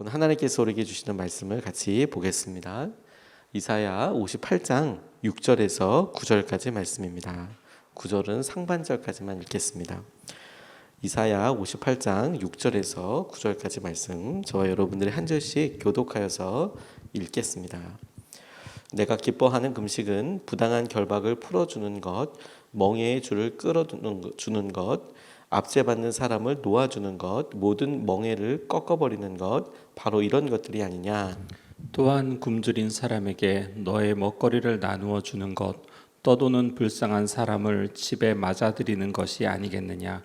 오늘 하나님께서 우리에게 주시는 말씀을 같이 보겠습니다. 이사야 58장 6절에서 9절까지 말씀입니다. 9절은 상반절까지만 읽겠습니다. 이사야 58장 6절에서 9절까지 말씀, 저와 여러분들이 한 절씩 교독하여서 읽겠습니다. 내가 기뻐하는 금식은 부당한 결박을 풀어주는 것, 멍에의 줄을 끌어주는 것, 압제받는 사람을 놓아주는 것, 모든 멍에를 꺾어버리는 것, 바로 이런 것들이 아니냐. 또한 굶주린 사람에게 너의 먹거리를 나누어 주는 것, 떠도는 불쌍한 사람을 집에 맞아들이는 것이 아니겠느냐.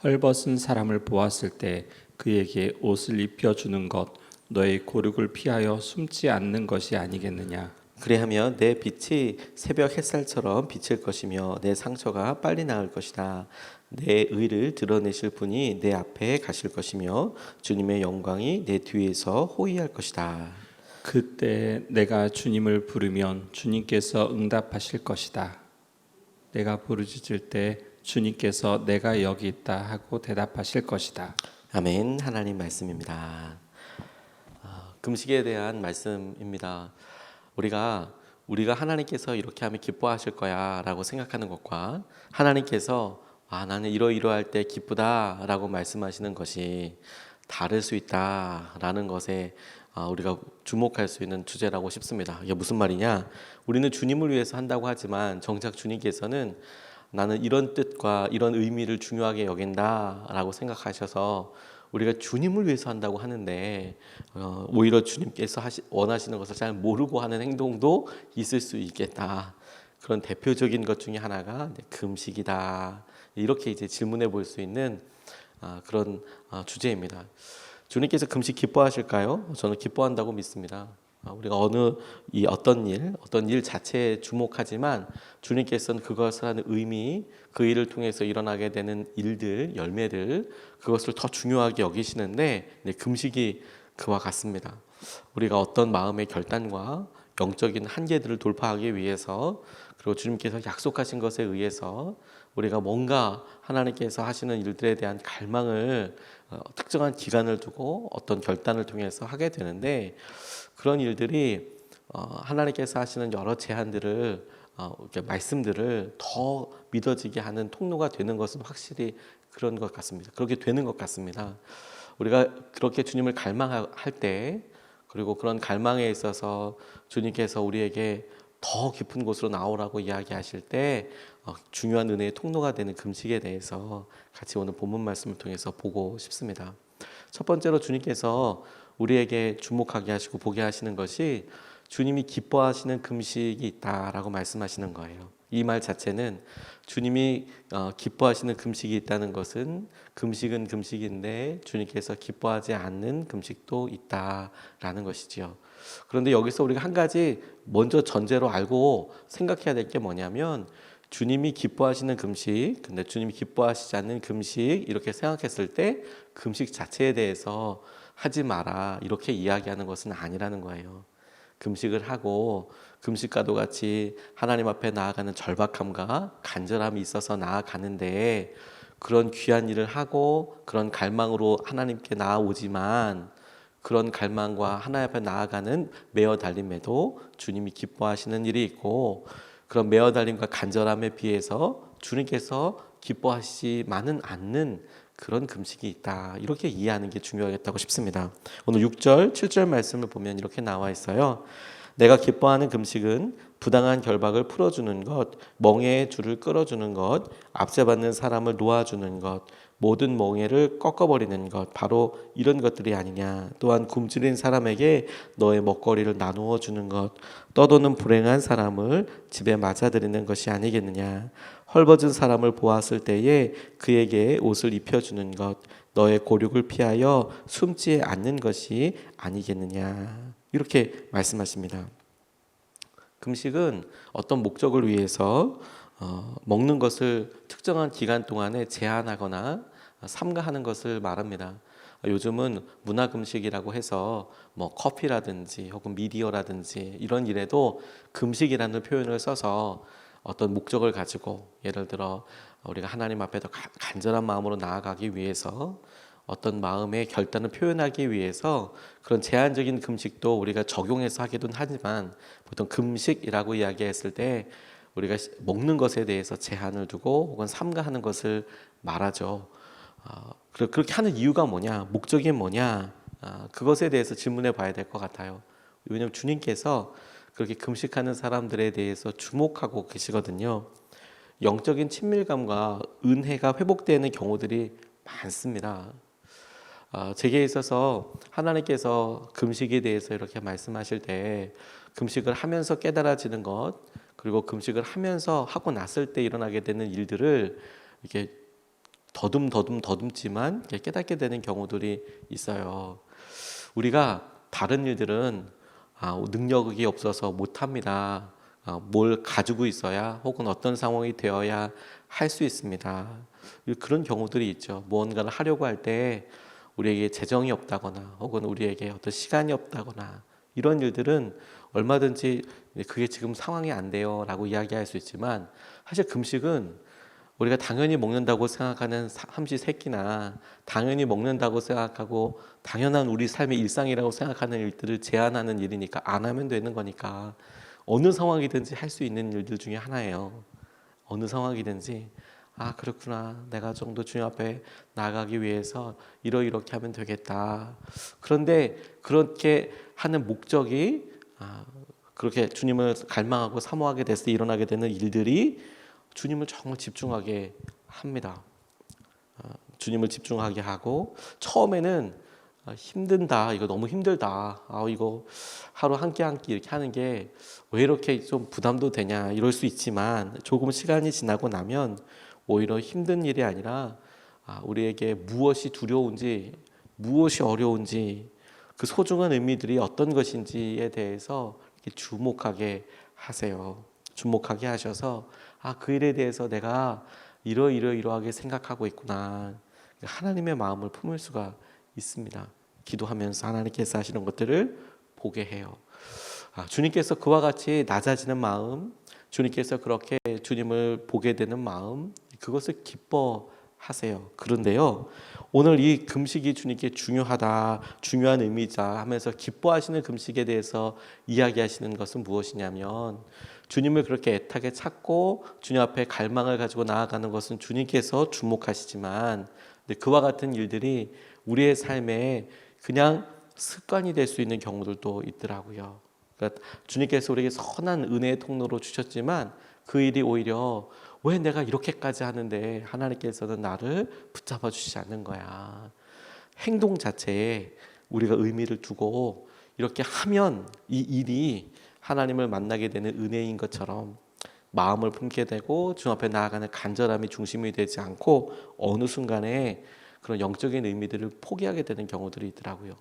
헐벗은 사람을 보았을 때 그에게 옷을 입혀주는 것, 너의 고륙을 피하여 숨지 않는 것이 아니겠느냐. 그리하면 내 빛이 새벽 햇살처럼 비칠 것이며 내 상처가 빨리 나을 것이다. 내 의를 드러내실 분이 내 앞에 가실 것이며 주님의 영광이 내 뒤에서 호위할 것이다. 그때 내가 주님을 부르면 주님께서 응답하실 것이다. 내가 부르짖을 때 주님께서 내가 여기 있다 하고 대답하실 것이다. 아멘. 하나님 말씀입니다. 금식에 대한 말씀입니다. 우리가 하나님께서 이렇게 하면 기뻐하실 거야라고 생각하는 것과 하나님께서 나는 이러이러할 때 기쁘다라고 말씀하시는 것이 다를 수 있다라는 것에 우리가 주목할 수 있는 주제라고 싶습니다. 이게 무슨 말이냐? 우리는 주님을 위해서 한다고 하지만 정작 주님께서는 나는 이런 뜻과 이런 의미를 중요하게 여긴다라고 생각하셔서 우리가 주님을 위해서 한다고 하는데 오히려 주님께서 원하시는 것을 잘 모르고 하는 행동도 있을 수 있겠다. 그런 대표적인 것 중에 하나가 금식이다. 이렇게 이제 질문해 볼 수 있는 그런 주제입니다. 주님께서 금식 기뻐하실까요? 저는 기뻐한다고 믿습니다. 우리가 어떤 일 자체에 주목하지만 주님께서는 그것을 하는 의미, 그 일을 통해서 일어나게 되는 일들, 열매들, 그것을 더 중요하게 여기시는데 금식이 그와 같습니다. 우리가 어떤 마음의 결단과 영적인 한계들을 돌파하기 위해서, 그리고 주님께서 약속하신 것에 의해서 우리가 뭔가 하나님께서 하시는 일들에 대한 갈망을 특정한 기간을 두고 어떤 결단을 통해서 하게 되는데, 그런 일들이 하나님께서 하시는 여러 제안들을 말씀들을 더 믿어지게 하는 통로가 되는 것은 확실히 그런 것 같습니다. 그렇게 되는 것 같습니다. 우리가 그렇게 주님을 갈망할 때, 그리고 그런 갈망에 있어서 주님께서 우리에게 더 깊은 곳으로 나오라고 이야기하실 때 중요한 은혜의 통로가 되는 금식에 대해서 같이 오늘 본문 말씀을 통해서 보고 싶습니다. 첫 번째로 주님께서 우리에게 주목하게 하시고 보게 하시는 것이 주님이 기뻐하시는 금식이 있다라고 말씀하시는 거예요. 이 말 자체는 주님이 기뻐하시는 금식이 있다는 것은 금식은 금식인데 주님께서 기뻐하지 않는 금식도 있다라는 것이지요. 그런데 여기서 우리가 한 가지 먼저 전제로 알고 생각해야 될 게 뭐냐면, 주님이 기뻐하시는 금식, 근데 주님이 기뻐하시지 않는 금식, 이렇게 생각했을 때 금식 자체에 대해서 하지 마라 이렇게 이야기하는 것은 아니라는 거예요. 금식을 하고 금식과도 같이 하나님 앞에 나아가는 절박함과 간절함이 있어서 나아가는데, 그런 귀한 일을 하고 그런 갈망으로 하나님께 나아오지만 그런 갈망과 하나님 앞에 나아가는 매어 달림에도 주님이 기뻐하시는 일이 있고, 그런 매어 달림과 간절함에 비해서 주님께서 기뻐하시지만은 않는 그런 금식이 있다. 이렇게 이해하는 게 중요하겠다고 싶습니다. 오늘 6절, 7절 말씀을 보면 이렇게 나와 있어요. 내가 기뻐하는 금식은 부당한 결박을 풀어주는 것, 멍에의 줄을 끌어주는 것, 압제받는 사람을 놓아주는 것, 모든 멍에를 꺾어버리는 것, 바로 이런 것들이 아니냐. 또한 굶주린 사람에게 너의 먹거리를 나누어 주는 것, 떠도는 불행한 사람을 집에 맞아들이는 것이 아니겠느냐. 헐벗은 사람을 보았을 때에 그에게 옷을 입혀주는 것, 너의 고륙을 피하여 숨지 않는 것이 아니겠느냐. 이렇게 말씀하십니다. 금식은 어떤 목적을 위해서 먹는 것을 특정한 기간 동안에 제한하거나 삼가하는 것을 말합니다. 요즘은 문화금식이라고 해서 커피라든지 혹은 미디어라든지 이런 일에도 금식이라는 표현을 써서 어떤 목적을 가지고, 예를 들어 우리가 하나님 앞에 더 간절한 마음으로 나아가기 위해서 어떤 마음의 결단을 표현하기 위해서 그런 제한적인 금식도 우리가 적용해서 하기도 하지만 보통 금식이라고 이야기했을 때 우리가 먹는 것에 대해서 제한을 두고 혹은 삼가하는 것을 말하죠. 그렇게 하는 이유가 뭐냐, 목적이 뭐냐, 그것에 대해서 질문해 봐야 될 것 같아요. 왜냐하면 주님께서 그렇게 금식하는 사람들에 대해서 주목하고 계시거든요. 영적인 친밀감과 은혜가 회복되는 경우들이 많습니다. 제게 있어서 하나님께서 금식에 대해서 이렇게 말씀하실 때 금식을 하면서 깨달아지는 것, 그리고 금식을 하면서 하고 났을 때 일어나게 되는 일들을 이렇게 더듬지만 깨닫게 되는 경우들이 있어요. 우리가 다른 일들은 능력이 없어서 못합니다. 뭘 가지고 있어야 혹은 어떤 상황이 되어야 할 수 있습니다. 그런 경우들이 있죠. 무언가를 하려고 할 때 우리에게 재정이 없다거나 혹은 우리에게 어떤 시간이 없다거나 이런 일들은 얼마든지 그게 지금 상황이 안 돼요 라고 이야기할 수 있지만, 사실 금식은 우리가 당연히 먹는다고 생각하는 삼시세끼나 당연히 먹는다고 생각하고 당연한 우리 삶의 일상이라고 생각하는 일들을 제한하는 일이니까 안 하면 되는 거니까 어느 상황이든지 할 수 있는 일들 중에 하나예요. 어느 상황이든지 그렇구나, 내가 정도 주님 앞에 나아가기 위해서 이렇게 하면 되겠다. 그런데 그렇게 하는 목적이 그렇게 주님을 갈망하고 사모하게 됐을 때 일어나게 되는 일들이 주님을 정말 집중하게 합니다. 주님을 집중하게 하고, 처음에는 힘든다, 이거 너무 힘들다, 이거 하루 한 끼 한 끼 이렇게 하는 게 왜 이렇게 좀 부담도 되냐 이럴 수 있지만, 조금 시간이 지나고 나면 오히려 힘든 일이 아니라 우리에게 무엇이 두려운지 무엇이 어려운지 그 소중한 의미들이 어떤 것인지에 대해서 이렇게 주목하게 하세요. 주목하게 하셔서 그 일에 대해서 내가 이러하게 생각하고 있구나, 하나님의 마음을 품을 수가 있습니다. 기도하면서 하나님께서 하시는 것들을 보게 해요. 주님께서 그와 같이 낮아지는 마음, 주님께서 그렇게 주님을 보게 되는 마음, 그것을 기뻐하세요. 그런데요, 오늘 이 금식이 주님께 중요한 의미자 하면서 기뻐하시는 금식에 대해서 이야기하시는 것은 무엇이냐면, 주님을 그렇게 애타게 찾고 주님 앞에 갈망을 가지고 나아가는 것은 주님께서 주목하시지만, 그와 같은 일들이 우리의 삶에 그냥 습관이 될 수 있는 경우들도 있더라고요. 그러니까 주님께서 우리에게 선한 은혜의 통로로 주셨지만 그 일이 오히려 왜 내가 이렇게까지 하는데 하나님께서는 나를 붙잡아 주시지 않는 거야. 행동 자체에 우리가 의미를 두고 이렇게 하면 이 일이 하나님을 만나게 되는 은혜인 것처럼 마음을 품게 되고 주 앞에 나아가는 간절함이 중심이 되지 않고 어느 순간에 그런 영적인 의미들을 포기하게 되는 경우들이 있더라고요.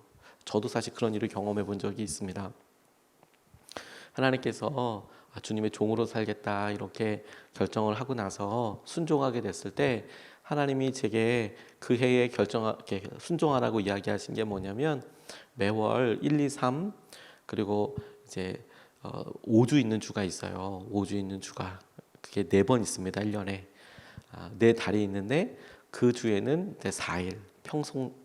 저도 사실 그런 일을 경험해 본 적이 있습니다. 하나님께서 주님의 종으로 살겠다 이렇게 결정을 하고 나서 순종하게 됐을 때 하나님이 제게 그 해에 순종하라고 이야기하신 게 뭐냐면, 매월 1, 2, 3 그리고 이제 5주 있는 주가 있어요. 5주 있는 주가 그게 4번 있습니다. 1년에 4달이 있는데 그 주에는 4일,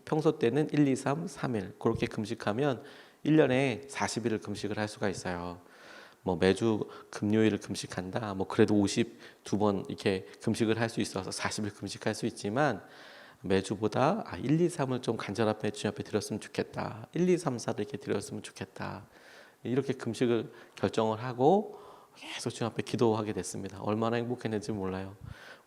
평소 때는 1, 2, 3, 3일 그렇게 금식하면 1년에 40일을 금식을 할 수가 있어요. 매주 금요일을 금식한다, 그래도 52번 이렇게 금식을 할 수 있어서 40일 금식할 수 있지만, 매주보다 1, 2, 3을 좀 간절하게 주님 앞에 드렸으면 좋겠다, 1, 2, 3, 4를 이렇게 드렸으면 좋겠다, 이렇게 금식을 결정을 하고 계속 주님 앞에 기도하게 됐습니다. 얼마나 행복했는지 몰라요.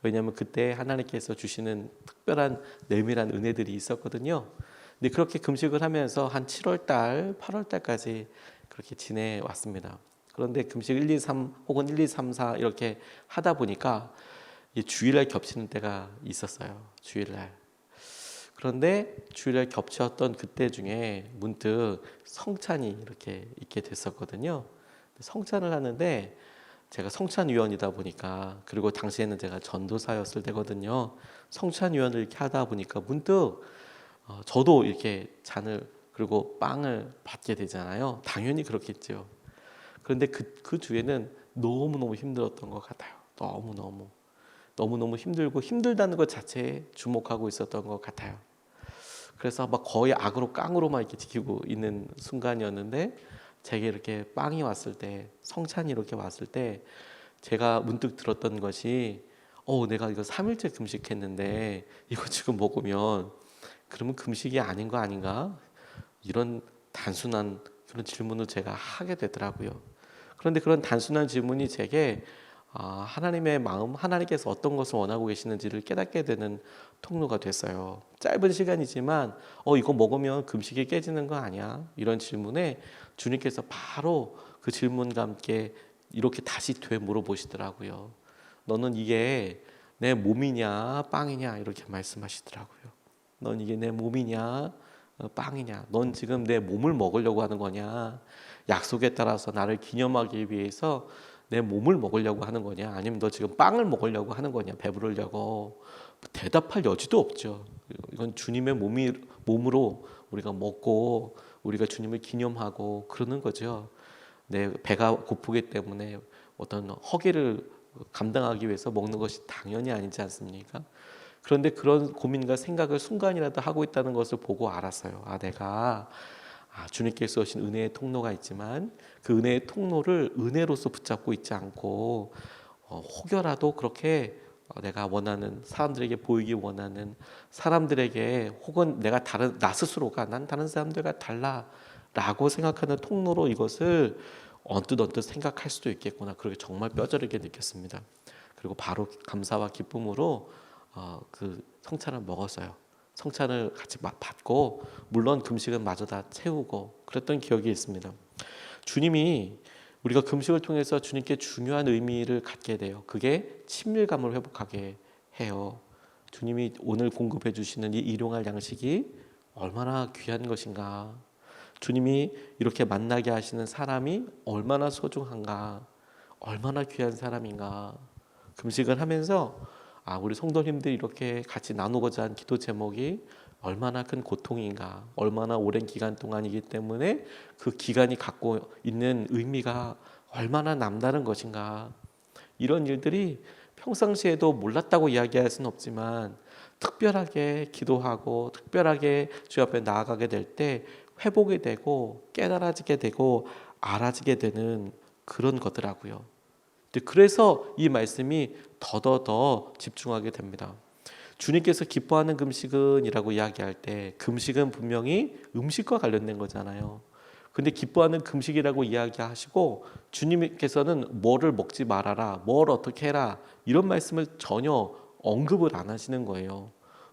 왜냐하면 그때 하나님께서 주시는 특별한 내밀한 은혜들이 있었거든요. 근데 그렇게 금식을 하면서 한 7월달, 8월달까지 그렇게 지내왔습니다. 그런데 금식 1, 2, 3 혹은 1, 2, 3, 4 이렇게 하다 보니까 주일날 겹치는 때가 있었어요. 주일날. 그런데 주일날 겹쳤던 그때 중에 문득 성찬이 이렇게 있게 됐었거든요. 성찬을 하는데 제가 성찬위원이다 보니까, 그리고 당시에는 제가 전도사였을 때거든요. 성찬위원을 이렇게 하다 보니까 문득 저도 이렇게 잔을 그리고 빵을 받게 되잖아요. 당연히 그렇겠죠. 그런데 그 주에는 너무너무 힘들었던 것 같아요. 너무너무 힘들고 힘들다는 것 자체에 주목하고 있었던 것 같아요. 그래서 막 거의 악으로 깡으로만 이렇게 지키고 있는 순간이었는데 제게 이렇게 빵이 왔을 때, 성찬이 이렇게 왔을 때 제가 문득 들었던 것이 내가 이거 3일째 금식했는데 이거 지금 먹으면 그러면 금식이 아닌 거 아닌가? 이런 단순한 그런 질문을 제가 하게 되더라고요. 그런데 그런 단순한 질문이 제게 하나님의 마음, 하나님께서 어떤 것을 원하고 계시는지를 깨닫게 되는 통로가 됐어요. 짧은 시간이지만 이거 먹으면 금식이 깨지는 거 아니야? 이런 질문에 주님께서 바로 그 질문과 함께 이렇게 다시 되물어보시더라고요. 너는 이게 내 몸이냐 빵이냐 이렇게 말씀하시더라고요. 넌 이게 내 몸이냐 빵이냐? 넌 지금 내 몸을 먹으려고 하는 거냐? 약속에 따라서 나를 기념하기 위해서 내 몸을 먹으려고 하는 거냐? 아니면 너 지금 빵을 먹으려고 하는 거냐? 배부르려고? 대답할 여지도 없죠. 이건 주님의 몸으로 우리가 먹고 우리가 주님을 기념하고 그러는 거죠. 내 배가 고프기 때문에 어떤 허기를 감당하기 위해서 먹는 것이 당연히 아니지 않습니까? 그런데 그런 고민과 생각을 순간이라도 하고 있다는 것을 보고 알았어요. 내가 주님께서 오신 은혜의 통로가 있지만 그 은혜의 통로를 은혜로서 붙잡고 있지 않고 혹여라도 그렇게 내가 원하는 사람들에게 보이기 원하는 사람들에게 혹은 내가 나 스스로가 난 다른 사람들과 달라라고 생각하는 통로로 이것을 언뜻 생각할 수도 있겠구나. 그렇게 정말 뼈저리게 느꼈습니다. 그리고 바로 감사와 기쁨으로 그 성찬을 먹었어요. 성찬을 같이 받고 물론 금식은 마저 다 채우고 그랬던 기억이 있습니다. 주님이 우리가 금식을 통해서 주님께 중요한 의미를 갖게 돼요. 그게 친밀감을 회복하게 해요. 주님이 오늘 공급해 주시는 이 일용할 양식이 얼마나 귀한 것인가. 주님이 이렇게 만나게 하시는 사람이 얼마나 소중한가. 얼마나 귀한 사람인가. 금식을 하면서 우리 성도님들이 이렇게 같이 나누고자 한 기도 제목이 얼마나 큰 고통인가, 얼마나 오랜 기간 동안이기 때문에 그 기간이 갖고 있는 의미가 얼마나 남다른 것인가. 이런 일들이 평상시에도 몰랐다고 이야기할 수는 없지만 특별하게 기도하고 특별하게 주 앞에 나아가게 될 때 회복이 되고 깨달아지게 되고 알아지게 되는 그런 거더라고요. 그래서 이 말씀이 더더더 집중하게 됩니다. 주님께서 기뻐하는 금식은이라고 이야기할 때 금식은 분명히 음식과 관련된 거잖아요. 근데 기뻐하는 금식이라고 이야기하시고 주님께서는 뭐를 먹지 말아라, 뭘 어떻게 해라 이런 말씀을 전혀 언급을 안 하시는 거예요.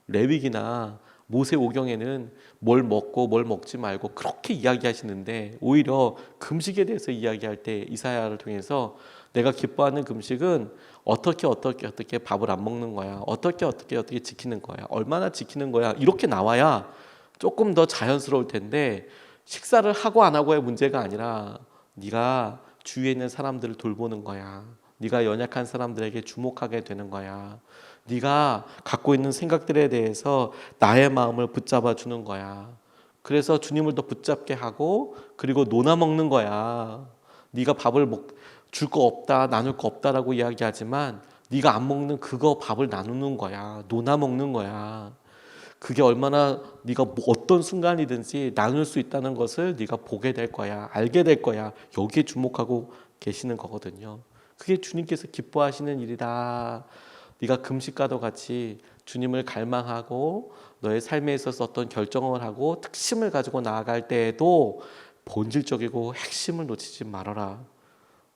레위기나 모세오경에는 뭘 먹고 뭘 먹지 말고 그렇게 이야기하시는데 오히려 금식에 대해서 이야기할 때 이사야를 통해서 내가 기뻐하는 금식은 어떻게 밥을 안 먹는 거야, 어떻게 지키는 거야, 얼마나 지키는 거야 이렇게 나와야 조금 더 자연스러울 텐데 식사를 하고 안 하고의 문제가 아니라 네가 주위에 있는 사람들을 돌보는 거야. 네가 연약한 사람들에게 주목하게 되는 거야. 네가 갖고 있는 생각들에 대해서 나의 마음을 붙잡아 주는 거야. 그래서 주님을 더 붙잡게 하고 그리고 나눠 먹는 거야. 네가 밥을 줄 거 없다, 나눌 거 없다라고 이야기하지만 네가 안 먹는 그거 밥을 나누는 거야. 나눠 먹는 거야. 그게 얼마나 네가 어떤 순간이든지 나눌 수 있다는 것을 네가 보게 될 거야. 알게 될 거야. 여기에 주목하고 계시는 거거든요. 그게 주님께서 기뻐하시는 일이다. 네가 금식과도 같이 주님을 갈망하고 너의 삶에 있어서 어떤 결정을 하고 특심을 가지고 나아갈 때에도 본질적이고 핵심을 놓치지 말아라.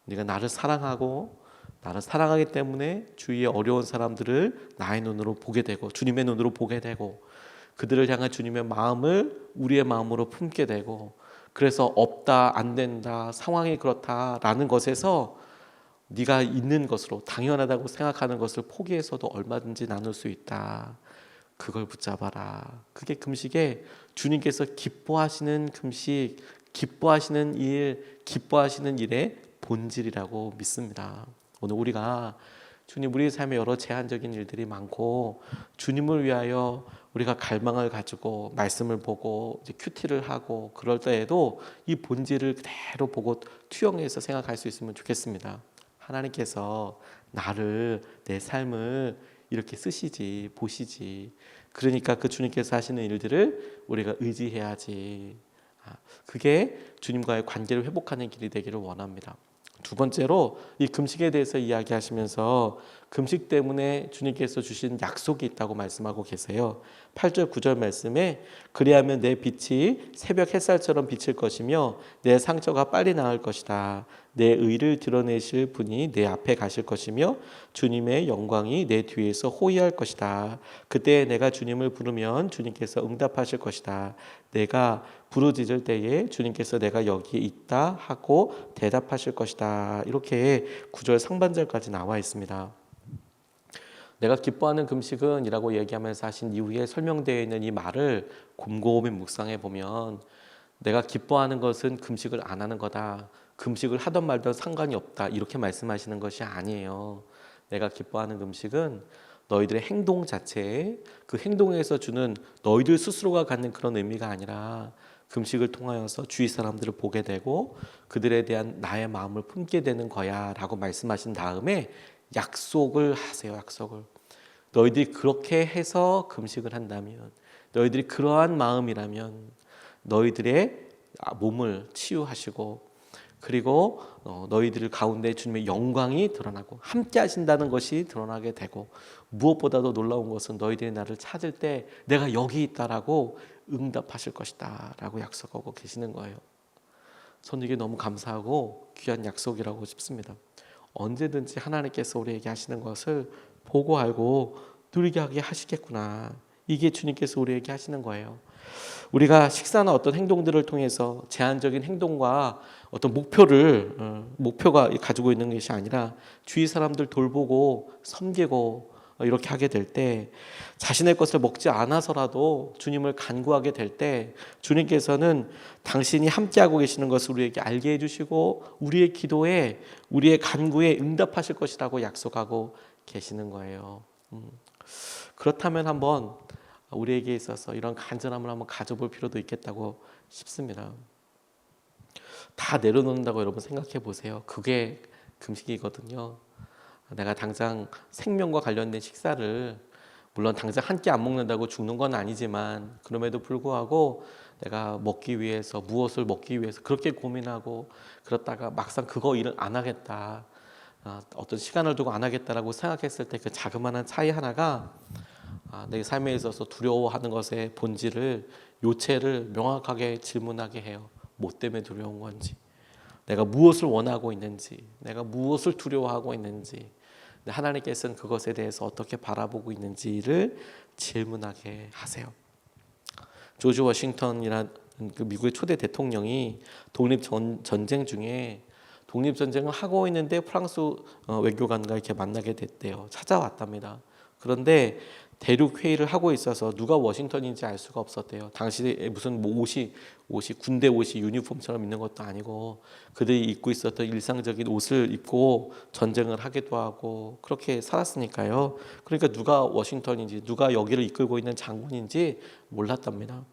네가 나를 사랑하기 때문에 주위의 어려운 사람들을 나의 눈으로 보게 되고 주님의 눈으로 보게 되고 그들을 향한 주님의 마음을 우리의 마음으로 품게 되고 그래서 없다, 안 된다, 상황이 그렇다라는 것에서 네가 있는 것으로 당연하다고 생각하는 것을 포기해서도 얼마든지 나눌 수 있다. 그걸 붙잡아라. 그게 금식에 주님께서 기뻐하시는 금식, 기뻐하시는 일의 본질이라고 믿습니다. 오늘 우리가 주님 우리의 삶에 여러 제한적인 일들이 많고 주님을 위하여 우리가 갈망을 가지고 말씀을 보고 이제 큐티를 하고 그럴 때에도 이 본질을 그대로 보고 투영해서 생각할 수 있으면 좋겠습니다. 하나님께서 나를 내 삶을 이렇게 쓰시지 보시지 그러니까 그 주님께서 하시는 일들을 우리가 의지해야지. 그게 주님과의 관계를 회복하는 길이 되기를 원합니다. 두 번째로 이 금식에 대해서 이야기하시면서 금식 때문에 주님께서 주신 약속이 있다고 말씀하고 계세요. 8절 9절 말씀에 그리하면 내 빛이 새벽 햇살처럼 비칠 것이며 내 상처가 빨리 나을 것이다. 내 의를 드러내실 분이 내 앞에 가실 것이며 주님의 영광이 내 뒤에서 호위할 것이다. 그때 내가 주님을 부르면 주님께서 응답하실 것이다. 내가 부르짖을 때에 주님께서 내가 여기에 있다 하고 대답하실 것이다. 이렇게 9절 상반절까지 나와 있습니다. 내가 기뻐하는 금식은 이라고 얘기하면서 하신 이후에 설명되어 있는 이 말을 곰곰이 묵상해 보면 내가 기뻐하는 것은 금식을 안 하는 거다. 금식을 하던 말던 상관이 없다. 이렇게 말씀하시는 것이 아니에요. 내가 기뻐하는 금식은 너희들의 행동 자체에 그 행동에서 주는 너희들 스스로가 갖는 그런 의미가 아니라 금식을 통하여서 주위 사람들을 보게 되고 그들에 대한 나의 마음을 품게 되는 거야 라고 말씀하신 다음에 약속을 하세요. 약속을. 너희들이 그렇게 해서 금식을 한다면, 너희들이 그러한 마음이라면 너희들의 몸을 치유하시고 그리고 너희들 가운데 주님의 영광이 드러나고 함께 하신다는 것이 드러나게 되고 무엇보다도 놀라운 것은 너희들이 나를 찾을 때 내가 여기 있다라고 응답하실 것이다 라고 약속하고 계시는 거예요. 저는 이게 너무 감사하고 귀한 약속이라고 싶습니다. 언제든지 하나님께서 우리에게 하시는 것을 보고 알고 누리게 하게 하시겠구나. 이게 주님께서 우리에게 하시는 거예요. 우리가 식사나 어떤 행동들을 통해서 제한적인 행동과 어떤 목표가 가지고 있는 것이 아니라 주위 사람들 돌보고 섬기고 이렇게 하게 될 때 자신의 것을 먹지 않아서라도 주님을 간구하게 될 때 주님께서는 당신이 함께하고 계시는 것을 우리에게 알게 해주시고 우리의 기도에 우리의 간구에 응답하실 것이라고 약속하고 계시는 거예요. 그렇다면 한번 우리에게 있어서 이런 간절함을 한번 가져볼 필요도 있겠다고 싶습니다. 다 내려놓는다고 여러분 생각해 보세요. 그게 금식이거든요. 내가 당장 생명과 관련된 식사를 물론 당장 한 끼 안 먹는다고 죽는 건 아니지만 그럼에도 불구하고 내가 먹기 위해서 무엇을 먹기 위해서 그렇게 고민하고 그렇다가 막상 그거 일을 안 하겠다. 어떤 시간을 두고 안 하겠다라고 생각했을 때 그 자그마한 차이 하나가 내 삶에 있어서 두려워하는 것의 본질을 요체를 명확하게 질문하게 해요. 뭐 때문에 두려운 건지, 내가 무엇을 원하고 있는지, 내가 무엇을 두려워하고 있는지, 하나님께서는 그것에 대해서 어떻게 바라보고 있는지를 질문하게 하세요. 조지 워싱턴이라는 그 미국의 초대 대통령이 독립전쟁 중에 독립전쟁을 하고 있는데 프랑스 외교관과 이렇게 만나게 됐대요. 찾아왔답니다. 그런데 대륙 회의를 하고 있어서 누가 워싱턴인지 알 수가 없었대요. 당시에 무슨 옷이 군대 옷이 유니폼처럼 있는 것도 아니고 그들이 입고 있었던 일상적인 옷을 입고 전쟁을 하기도 하고 그렇게 살았으니까요. 그러니까 누가 워싱턴인지 누가 여기를 이끌고 있는 장군인지 몰랐답니다.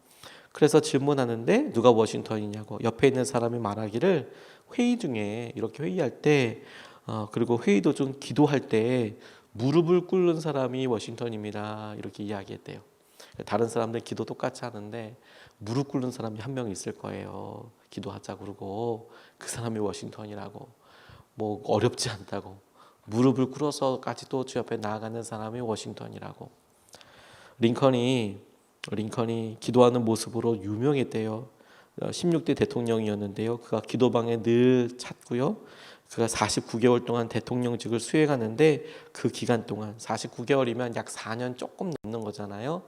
그래서 질문하는데 누가 워싱턴이냐고 옆에 있는 사람이 말하기를 회의 중에 이렇게 회의할 때 그리고 회의도 좀 기도할 때 무릎을 꿇는 사람이 워싱턴입니다. 이렇게 이야기했대요. 다른 사람들 기도 똑같이 하는데 무릎 꿇는 사람이 한 명 있을 거예요. 기도하자 그러고 그 사람이 워싱턴이라고 뭐 어렵지 않다고 무릎을 꿇어서까지도 주 옆에 나아가는 사람이 워싱턴이라고. 링컨이 기도하는 모습으로 유명했대요. 16대 대통령이었는데요. 그가 기도방에 늘 찾고요. 그가 49개월 동안 대통령직을 수행하는데 그 기간 동안 49개월이면 약 4년 조금 넘는 거잖아요.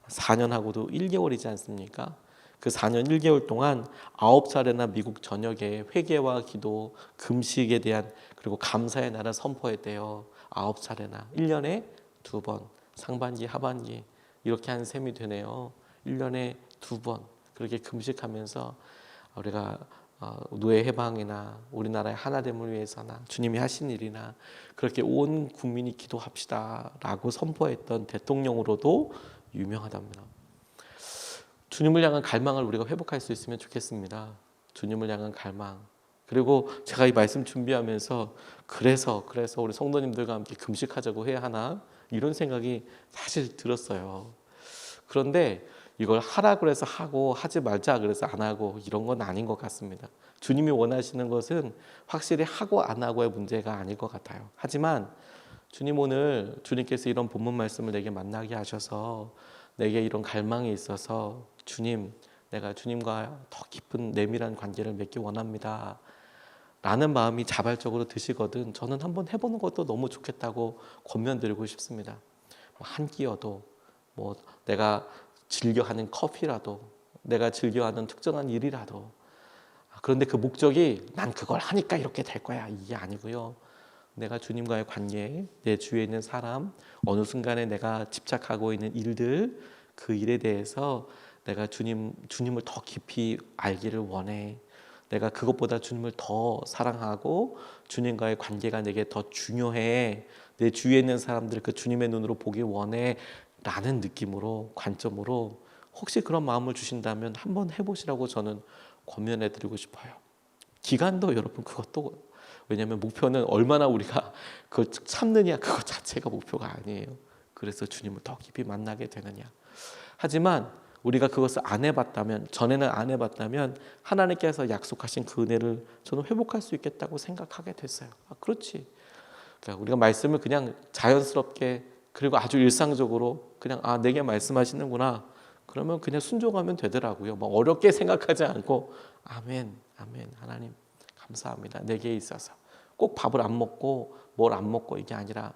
4년하고도 1개월이지 않습니까? 그 4년 1개월 동안 9차례나 미국 전역에 회개와 기도, 금식에 대한 그리고 감사의 날을 선포했대요. 9차례나 1년에 2번 상반기 하반기 이렇게 한 셈이 되네요. 1년에 2번 그렇게 금식하면서 우리가 노예 해방이나 우리나라의 하나됨을 위해서나 주님이 하신 일이나 그렇게 온 국민이 기도합시다라고 선포했던 대통령으로도 유명하답니다. 주님을 향한 갈망을 우리가 회복할 수 있으면 좋겠습니다. 주님을 향한 갈망. 그리고 제가 이 말씀 준비하면서 그래서 우리 성도님들과 함께 금식하자고 해야 하나 이런 생각이 사실 들었어요. 그런데 이걸 하라 그래서 하고 하지 말자 그래서 안 하고 이런 건 아닌 것 같습니다. 주님이 원하시는 것은 확실히 하고 안 하고의 문제가 아닐 것 같아요. 하지만 주님 오늘 주님께서 이런 본문 말씀을 내게 만나게 하셔서 내게 이런 갈망이 있어서 주님 내가 주님과 더 깊은 내밀한 관계를 맺기 원합니다 라는 마음이 자발적으로 드시거든 저는 한번 해보는 것도 너무 좋겠다고 권면드리고 싶습니다. 한 끼여도 뭐 내가 즐겨하는 커피라도 내가 즐겨하는 특정한 일이라도 그런데 그 목적이 난 그걸 하니까 이렇게 될 거야 이게 아니고요. 내가 주님과의 관계, 내 주위에 있는 사람, 어느 순간에 내가 집착하고 있는 일들 그 일에 대해서 내가 주님을 더 깊이 알기를 원해. 내가 그것보다 주님을 더 사랑하고 주님과의 관계가 내게 더 중요해. 내 주위에 있는 사람들 그 주님의 눈으로 보기 원해 라는 느낌으로 관점으로 혹시 그런 마음을 주신다면 한번 해보시라고 저는 권면해 드리고 싶어요. 기간도 여러분 그것도 왜냐하면 목표는 얼마나 우리가 그걸 참느냐 그것 자체가 목표가 아니에요. 그래서 주님을 더 깊이 만나게 되느냐. 하지만 우리가 그것을 안 해봤다면 전에는 안 해봤다면 하나님께서 약속하신 그 은혜를 저는 회복할 수 있겠다고 생각하게 됐어요. 그렇지. 그러니까 우리가 말씀을 그냥 자연스럽게 그리고 아주 일상적으로 그냥 내게 말씀하시는구나. 그러면 그냥 순종하면 되더라고요. 뭐 어렵게 생각하지 않고 아멘, 아멘, 하나님 감사합니다. 내게 있어서 꼭 밥을 안 먹고 뭘 안 먹고 이게 아니라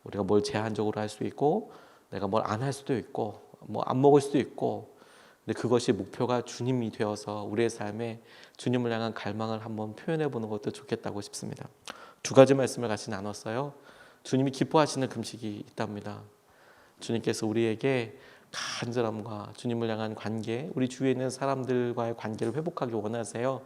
우리가 뭘 제한적으로 할 수 있고 내가 뭘 안 할 수도 있고 뭐 안 먹을 수도 있고 근데 그것이 목표가 주님이 되어서 우리의 삶에 주님을 향한 갈망을 한번 표현해 보는 것도 좋겠다고 싶습니다. 두 가지 말씀을 같이 나눴어요. 주님이 기뻐하시는 금식이 있답니다. 주님께서 우리에게 간절함과 주님을 향한 관계, 우리 주위에 있는 사람들과의 관계를 회복하기 원하세요.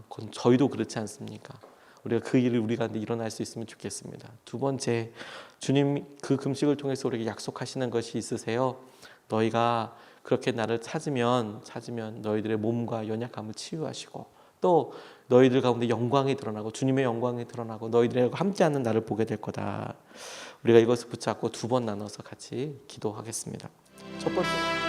그건 저희도 그렇지 않습니까? 우리가 그 일을 우리 가운데 일어날 수 있으면 좋겠습니다. 두 번째, 주님 그 금식을 통해서 우리에게 약속하시는 것이 있으세요. 너희가 그렇게 나를 찾으면 너희들의 몸과 연약함을 치유하시고 또 너희들 가운데 영광이 드러나고 주님의 영광이 드러나고 너희들과 함께하는 나를 보게 될 거다. 우리가 이것을 붙잡고 두 번 나눠서 같이 기도하겠습니다. 첫 번째